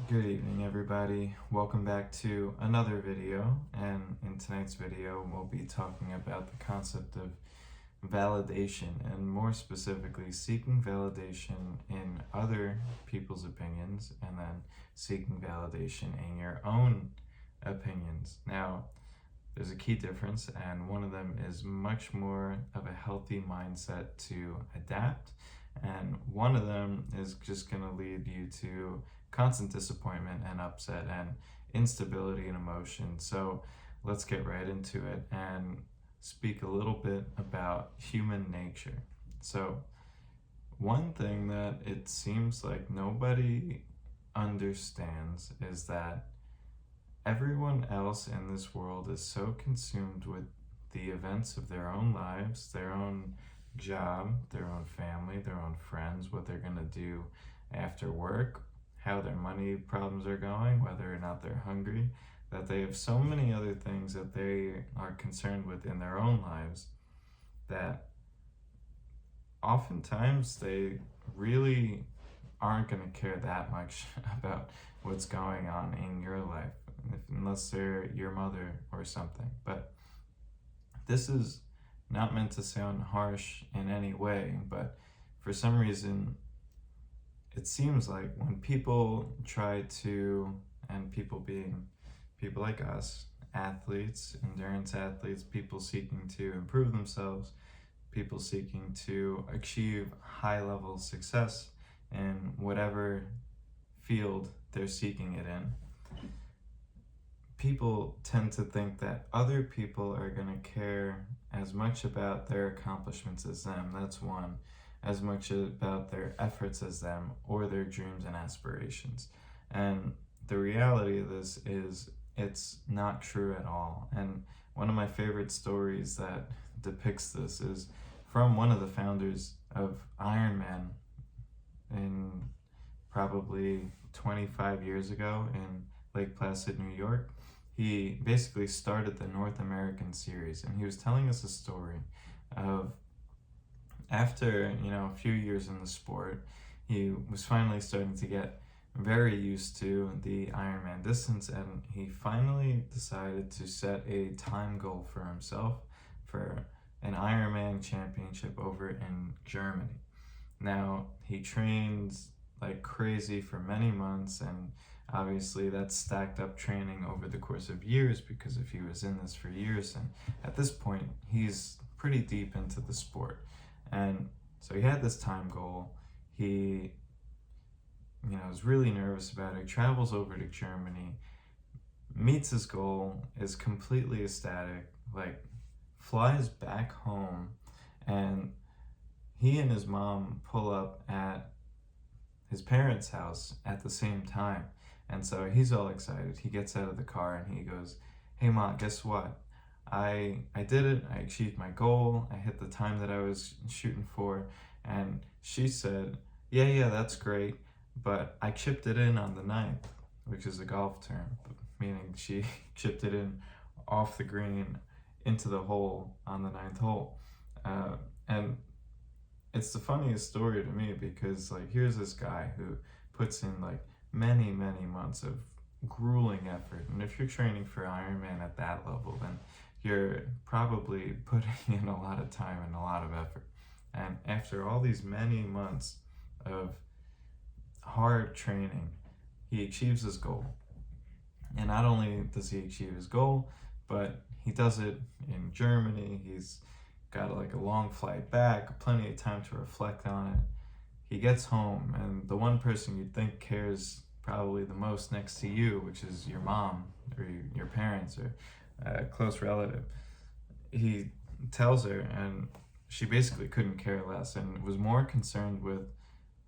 Good evening, everybody. Welcome back to another video, and in tonight's video we'll be talking about the concept of validation, and more specifically seeking validation in other people's opinions and then seeking validation in your own opinions. Now, there's a key difference, and one of them is much more of a healthy mindset to adapt, and one of them is just going to lead you to constant disappointment and upset and instability and emotion. So let's get right into it and speak a little bit about human nature. So one thing that it seems like nobody understands is that everyone else in this world is so consumed with the events of their own lives, their own job, their own family, their own friends, what they're going to do after work, how their money problems are going, whether or not they're hungry, that they have so many other things that they are concerned with in their own lives that oftentimes they really aren't going to care that much about what's going on in your life, unless they're your mother or something. But this is not meant to sound harsh in any way, but for some reason it seems like when people try to, and people being people like us, athletes, endurance athletes, people seeking to improve themselves, people seeking to achieve high level success in whatever field they're seeking it in, people tend to think that other people are going to care as much about their accomplishments as them. That's one. As much about their efforts as them, or their dreams and aspirations. And the reality of this is it's not true at all. And one of my favorite stories that depicts this is from one of the founders of Ironman in probably 25 years ago in Lake Placid, New York. He basically started the North American series, and he was telling us a story of after a few years in the sport, he was finally starting to get very used to the Ironman distance, and he finally decided to set a time goal for himself for an Ironman championship over in Germany. Now, he trains like crazy for many months, and obviously that's stacked up training over the course of years, because if he was in this for years, and at this point he's pretty deep into the sport. And so he had this time goal. He was really nervous about it, travels over to Germany, meets his goal, is completely ecstatic, like flies back home, and he and his mom pull up at his parents' house at the same time. And so he's all excited. He gets out of the car and he goes, "Hey Mom, guess what? I did it. I achieved my goal. I hit the time that I was shooting for." And she said, yeah, that's great, but I chipped it in on the ninth," which is a golf term, meaning she chipped it in off the green into the hole on the ninth hole. And it's the funniest story to me, because like here's this guy who puts in like many months of grueling effort, and if you're training for Ironman at that level, then you're probably putting in a lot of time and a lot of effort. And after all these many months of hard training, he achieves his goal. And not only does he achieve his goal, but he does it in Germany. He's got like a long flight back, plenty of time to reflect on it. He gets home, and the one person you'd think cares probably the most next to you, which is your mom or your parents or a close relative, he tells her, and she basically couldn't care less and was more concerned with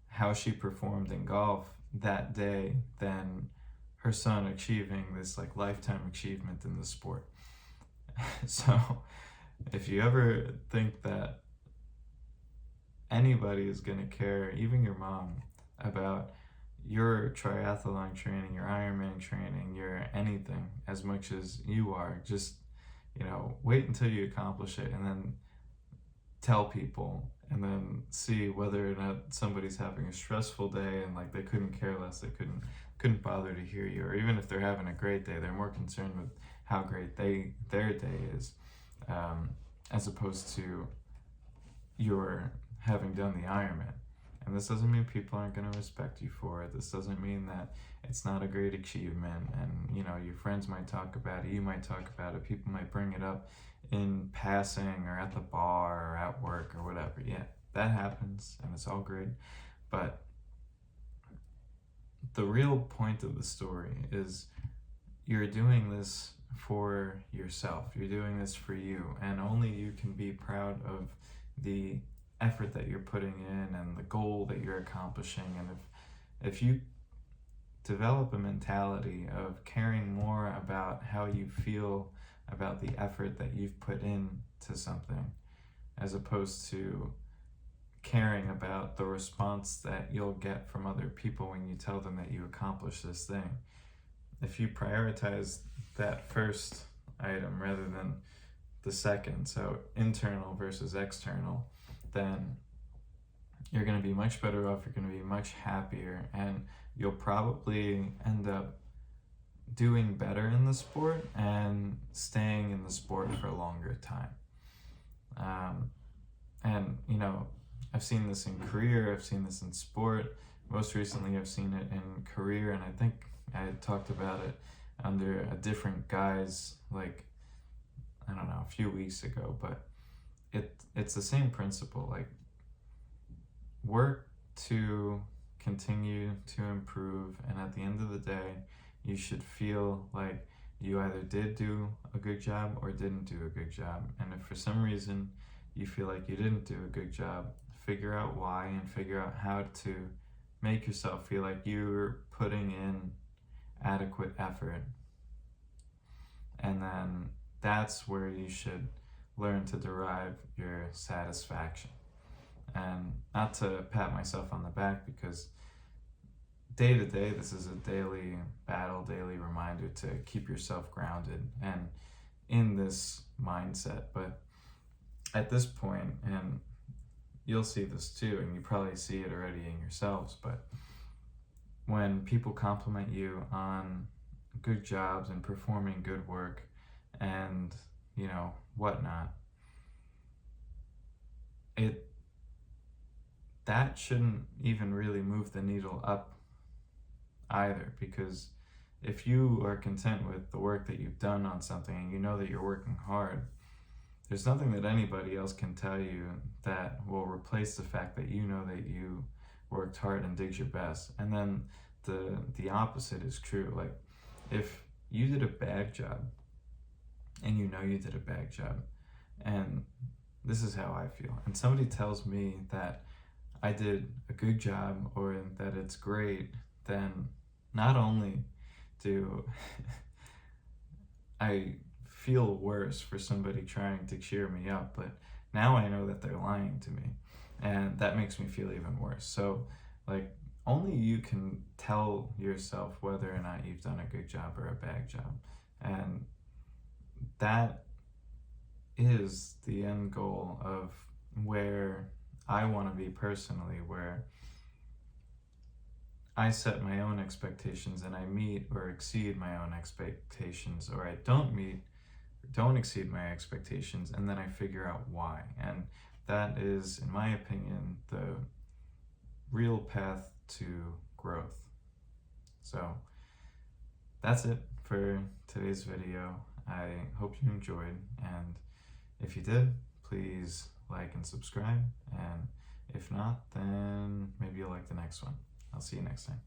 how she performed in golf that day than her son achieving this like lifetime achievement in the sport. So if you ever think that anybody is going to care, even your mom, about your triathlon training, your Ironman training, your anything as much as you are, just wait until you accomplish it and then tell people, and then see whether or not somebody's having a stressful day and like they couldn't care less, they couldn't couldn't bother to hear you. Or even if they're having a great day, they're more concerned with how great their day is, as opposed to your having done the Ironman. And this doesn't mean people aren't going to respect you for it. This doesn't mean that it's not a great achievement. And, you know, your friends might talk about it, you might talk about it, people might bring it up in passing or at the bar or at work or whatever. Yeah, that happens and it's all great. But the real point of the story is you're doing this for yourself. You're doing this for you, and only you can be proud of the effort that you're putting in and the goal that you're accomplishing. And if you develop a mentality of caring more about how you feel about the effort that you've put into something, as opposed to caring about the response that you'll get from other people when you tell them that you accomplished this thing. If you prioritize that first item rather than the second, so internal versus external, then you're going to be much better off, you're going to be much happier, and you'll probably end up doing better in the sport and staying in the sport for a longer time. And, you know, I've seen this in career, I've seen this in sport. Most recently, I've seen it in career, and I think I had talked about it under a different guise, like, I don't know, a few weeks ago, but it's the same principle. Like, work to continue to improve, and at the end of the day, you should feel like you either did do a good job or didn't do a good job. And if for some reason you feel like you didn't do a good job, figure out why and figure out how to make yourself feel like you're putting in adequate effort. And then that's where you should learn to derive your satisfaction. And not to pat myself on the back, because day to day, this is a daily battle, daily reminder to keep yourself grounded and in this mindset. But at this point, and you'll see this too, and you probably see it already in yourselves, but when people compliment you on good jobs and performing good work and, you know, whatnot, that shouldn't even really move the needle up either, because if you are content with the work that you've done on something and you know that you're working hard, there's nothing that anybody else can tell you that will replace the fact that you know that you worked hard and did your best. And then the opposite is true. Like, if you did a bad job and you know you did a bad job, and this is how I feel, and somebody tells me that I did a good job or that it's great, then not only do I feel worse for somebody trying to cheer me up, but now I know that they're lying to me, and that makes me feel even worse. So, like, only you can tell yourself whether or not you've done a good job or a bad job, and that is the end goal of where I want to be personally, where I set my own expectations and I meet or exceed my own expectations, or I don't exceed my expectations, and then I figure out why. And that is, in my opinion, the real path to growth. So that's it for today's video. I hope you enjoyed, and if you did, please like and subscribe, and if not, then maybe you'll like the next one. I'll see you next time.